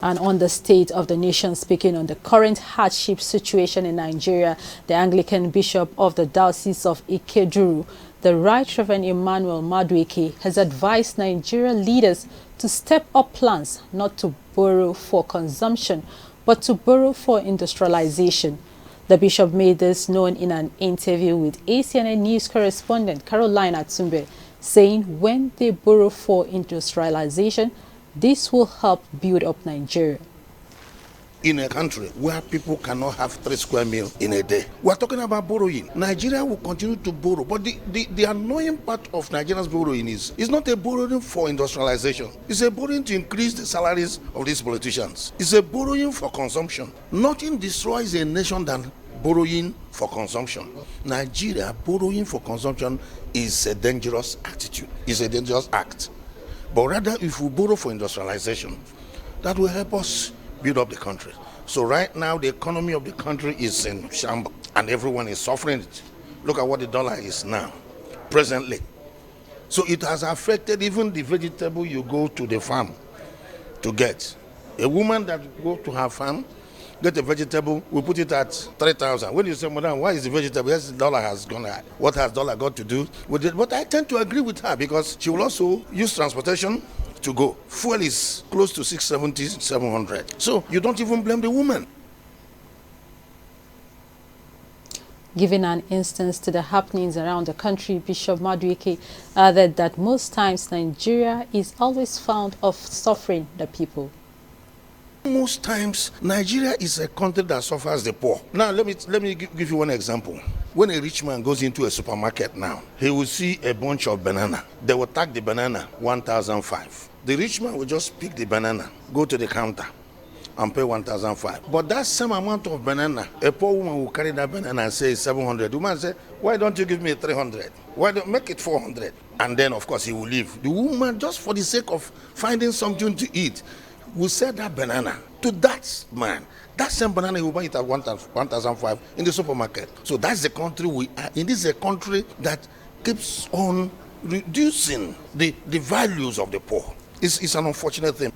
And on the state of the nation, speaking on the current hardship situation in Nigeria, the Anglican Bishop of the Diocese of Ikeduru, the Right Reverend Emmanuel Maduike, has advised Nigerian leaders to step up plans not to borrow for consumption, but to borrow for industrialization. The bishop made this known in an interview with ACNN news correspondent Caroline Atumbe, saying when they borrow for industrialization, this will help build up Nigeria. In a country where people cannot have 3 square meals in a day, we're talking about borrowing. Nigeria will continue to borrow, but the annoying part of Nigeria's borrowing is it's not a borrowing for industrialization. It's a borrowing to increase the salaries of these politicians. It's a borrowing for consumption. Nothing destroys a nation than borrowing for consumption. Nigeria borrowing for consumption is a dangerous attitude. It's a dangerous act. But rather, if we borrow for industrialization, that will help us build up the country. So right now, the economy of the country is in shambles, and everyone is suffering it. Look at what the dollar is now, presently. So it has affected even the vegetable you go to the farm to get. A woman that goes to her farm, get a vegetable, we put it at 3,000. When you say, Madam, why is the vegetable? Yes, the dollar has gone high. What has dollar got to do with it? But I tend to agree with her because she will also use transportation to go. Fuel is close to 670, 700. So you don't even blame the woman. Giving an instance to the happenings around the country, Bishop Maduike added that most times Nigeria is always found of suffering the people. Most times, Nigeria is a country that suffers the poor. Now, let me give you one example. When a rich man goes into a supermarket now, he will see a bunch of banana. They will tag the banana 1,005. The rich man will just pick the banana, go to the counter, and pay 1,005. But that same amount of banana, a poor woman will carry that banana and say 700. The woman say, why don't you give me 300? Why don't make it 400? And then, of course, he will leave. The woman, just for the sake of finding something to eat, will sell that banana to that man. That same banana he will buy it at 1,005 in the supermarket. So that's the country we are in. This is a country that keeps on reducing the values of the poor. It's an unfortunate thing.